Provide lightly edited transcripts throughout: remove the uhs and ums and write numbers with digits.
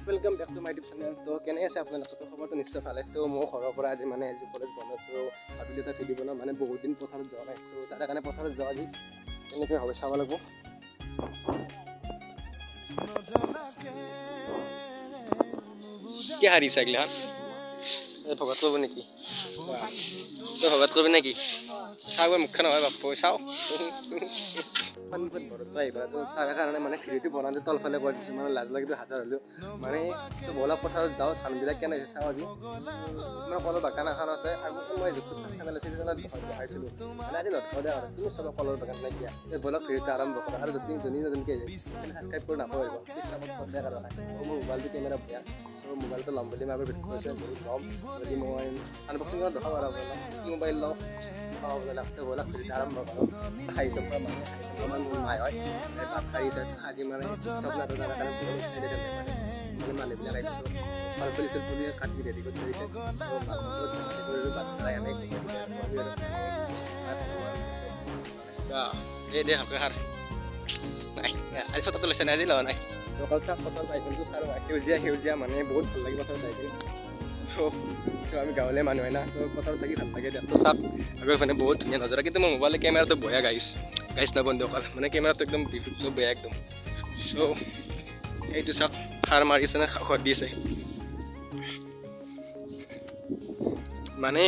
Welcome back to my YouTube channel. तो केने আছে আপোনালোক তো খবৰটো নিশ্চয় ভালে। তো মই ঘৰৰ পৰা আজি মানে আজি কলেজ বন্ধ তো ভাবিলো এটা ভিডিঅ' বনাম মানে বহুত দিন পথাৰত যোৱা নাই। তো তাৰ কাৰণে পথাৰত যোৱা আজি কেনেকৈ হবে চাব লাগিব। কি হাৰি চাইলে হা ভগত কৰিব নেকি তো ভগত কৰিব নেকি চাব মুখখন হয় বাপ চাও ঘৰতো আহিবা তো তাৰ কাৰণে মানে ভিডিঅ'টো বনাওঁতে তলফালে কৰি দিছোঁ মানে লাজ লাগিব হাজাৰ হ'লেও মানে তো বলা পথাৰত যাওঁ ধানবিলাক কেনে হৈছে চাওঁ আজি মানে কলৰ বাগান এখন আছে আৰু মই যিটো চেনেল আছে চেনেলত দেখাইছিলোঁ মানে আজি নথওঁ দে আৰু তুমি চব কলৰ বাগান নাই দিয়া এই বলক ভিডিঅ'টো আৰম্ভ কৰা আৰু যদি যোনী নতুনকৈ ছাবস্ক্ৰাইব কৰি নাপাব পিছত কাৰণে মোৰ মোবাইলটো কেমেৰা বেয়া চ' মোবাইলটো ল'ম বুলি মই ভিডিঅ' কৰিছোঁ ল'ম যদি মই আনবক্সিঙত দেখাব আৰু কি মোবাইল লওঁ বলক ভিডিঅ'টো আৰম্ভ কৰোঁ খাই চব মানে মোৰ মাই হয় ভাত খাইছে আজি মানে চব নাটকাৰ কাৰণে মানে মানুহবিলাক আহিছোঁ ফল ফুলিছিল ফুলি কাটি ৰেডি কৰি থৈছে দে হাকে সাৰ নাই আজি ফটোটো লৈছে নাই আজি লোৱা নাই লোকেল চাহ পথৰ চাইকেলটো চাৰ সেউজীয়া সেউজীয়া মানে বহুত ভাল লাগে পথৰ চাইকেল আমি গাঁৱলীয়া মানুহ হয় না তো পথাৰত থাকি ভাল লাগে তো চাওক আগৰ মানে বহুত ধুনীয়া নজৰা কিন্তু মোৰ মোবাইলৰ কেমেৰাটো বয়া গাইছ না বন্ধু অকল মানে কেমেৰাটো একদম বিদ্যুৎ বেয়া একদম চ' এইটো চাওক সাৰ মাৰিছে না খোৱাদ দিছে মানে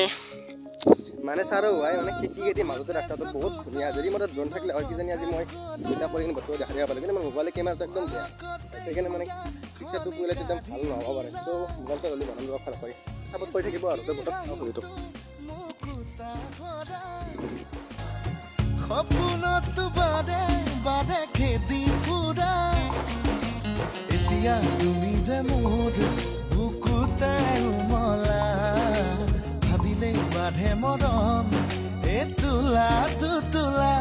মানে চাৰো হয় মানে খেতি মাজতে ৰাস্তাটো বহুত ধুনীয়া যদি মোৰ ড্ৰোন থাকিলে হয় কিজানি আজি মই দুটা কৰি কিনে বস্তু দেখা দিব পাৰিম কিন্তু মোৰ মোবাইলৰ কেমেৰাটো একদম বেয়া সেইকাৰণে মানে পিকচাৰটো কৰিলে একদম ভাল নহ'ব পাৰে তো মোবাইলটো হ'লে বনাব ভাল কৰি চাপৰ্ট কৰি থাকিব আৰু তো বতৰত ঘূৰিটো সপোনতো বাদে বাদে খেদি ফুৰা এতিয়া তুমি যে মোৰ বুকুতে উমলা ভাবিলে বাঢ়ে মৰম এই তোলা দুতোলা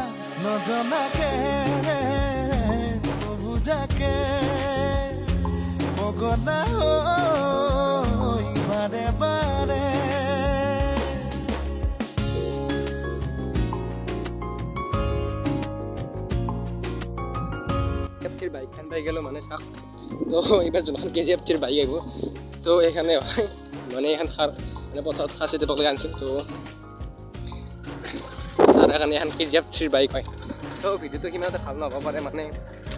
নজনাকে বুজাকে মগনা হৈ বাৰে বাৰে বাইকখন পাই গ'লোঁ মানে চাওক তো এইবাৰ যোনখন KGF বাইক আহিব তো এইখানে হয় মানে এইখন সাৰ মানে পথাৰত সাৰ চিটি পকলে আনিছোঁ তো তাৰ কাৰণে এখন KGF বাইক হয় চ' ভিডিঅ'টো কিমান এটা ভাল নহ'ব পাৰে মানে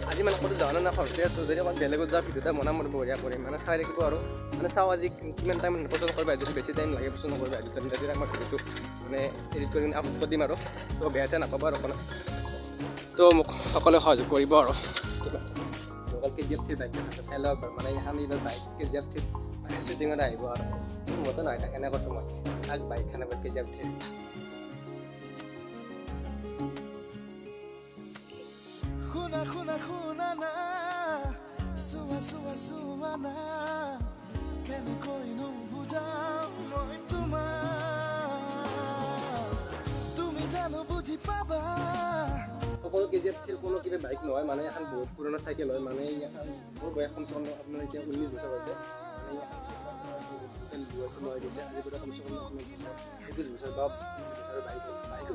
আজি মানে ক'তো যোৱা নাই ঘৰতে আছোঁ যদি অকণ বেলেগত যোৱা ভিডিঅ' এটা বনাম বঢ়িয়া কৰিম মানে চাই থাকিব আৰু মানে চাওঁ আজি কিমান টাইম পচন্দ কৰিব যদি বেছি টাইম লাগে পচন্দ কৰিব তেতিয়া মই ভিডিঅ'টো মানে এডিট কৰি কিনে আপলোড কৰি দিম আৰু তো বেয়া চেয়া নাপাব আৰু অকণ তো মোক সকলোৱে সহযোগ কৰিব আৰু লোকেল KGF বাইক চাই লওক মানে এখন বাইক KGF মানে শ্বুটিঙত আহিব আৰু মতো নহয় তাকে কৈছোঁ মই তাক বাইকখন আগত KGF শুনা শুনা শুনা না চোৱা চোৱা চোৱা না কেনেকৈনো বুজাও মই তোমাক তুমি জানো বুজি পাবা সকলো KGF কোনো কিবা বাইক নহয় মানে এখন বহুত পুৰণা চাইকেল হয় মানে এখন মোৰ বয়স কমচে কম আপোনাৰ এতিয়া 19 বছৰ হৈছে মানে গৈছে আজি পৰা কমচে কম আপোনাৰ 21 বছৰ বা 20 বছৰৰ বাইক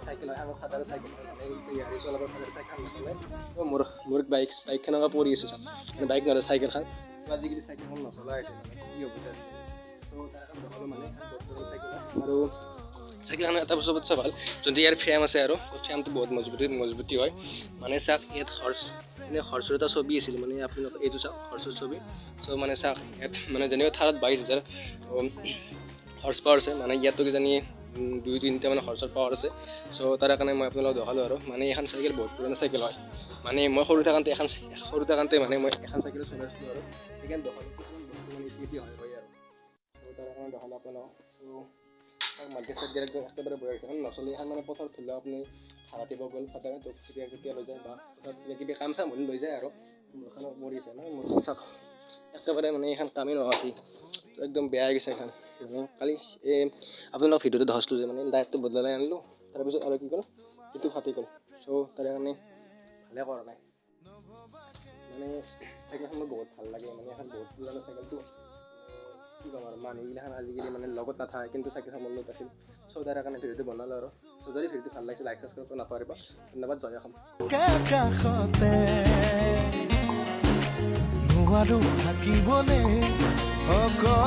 চাইকেল হয় আগত সাধাৰণ চাইকেল হয় মানে গাড়ী চলাবৰ কাৰণে চাইকেল নচলে তো মোৰ বাইকখনৰ পৰি আছে চাওক মানে বাইক নহয় চাইকেলখন আজিকালি চাইকেলখন নচলা হৈছে মানে কি হ'ব তো তাৰ এখন দেখালোঁ মানে চাইকেল আৰু চাইকেলখনৰ এটা বস্তু ভাল যদি ইয়াৰ ফ্ৰেম আছে আৰু ফ্ৰেমটো বহুত মজবুতি হয় মানে চাওক ইয়াত হৰ্চৰ এটা ছবি আছিল মানে আপোনালোক এইটো চাওক হৰ্চৰ ছবি চ' মানে চাওক ইয়াত মানে যেনেকৈ থাৰত 22,000 হৰ্চ পাৱাৰ আছে মানে ইয়াতো কিজানি 2-3টা মানে হৰ্চৰ পাৱাৰ আছে চ' তাৰ কাৰণে মই আপোনালোকক দেখালোঁ আৰু মানে এখন চাইকেল বহুত পুৰণা চাইকেল হয় মানে মই সৰু থাকোঁতে মানে মই এখন চাইকেল চলাইছিলোঁ আৰু সেইকাৰণে দেখালোঁ কিছুমান বস্তু মানে স্মৃতি হয় আৰু চ' তাৰ কাৰণে দেখালোঁ আপোনালোকক চ' মাল্টি চাইড গেট একদম একেবাৰে বৈ আছে নচলি এখন মানে পথাৰত ধৰিলে আপুনি ভাড়া দিব গ'ল ফাটাৰে তো কেতিয়া লৈ যায় বা পথাৰত কিবা কাম চাম হ'লে লৈ যায় আৰু মোৰখনত মৰি আছে মানে মোৰখন চাওক একেবাৰে মানে এইখন কামেই নোহোৱা আছিল তো একদম বেয়া হৈ গৈছে এইখন মানে কালি এই আপোনালোকৰ ভিডিঅ'টো দেখাইছিলোঁ যে মানে ডাইৰেক্টটো বদলাই আনিলোঁ তাৰপিছত আৰু কি ক'ল সেইটো ফাটি গ'ল চ' তাৰে কাৰণে ভালে কৰা নাই মানে চাইকেলখন মোৰ বহুত ভাল লাগে মানে এখন বহুত পুৰণা চাইকেলটো কি ক'ম আৰু মানুহগিলাখন আজিকালি মানে লগত নাথাকে কিন্তু চাইকেলখন মোৰ লগত আছিল চ' তাৰ কাৰণে ভিডিঅ'টো বনালোঁ আৰু চ' যদি ভিডিঅ'টো ভাল লাগিছে লাইক ছাবস্ক্ৰাইব কৰিব নাপাহৰিব ধন্যবাদ জয় অসম। আৰু থাকিবনে অকল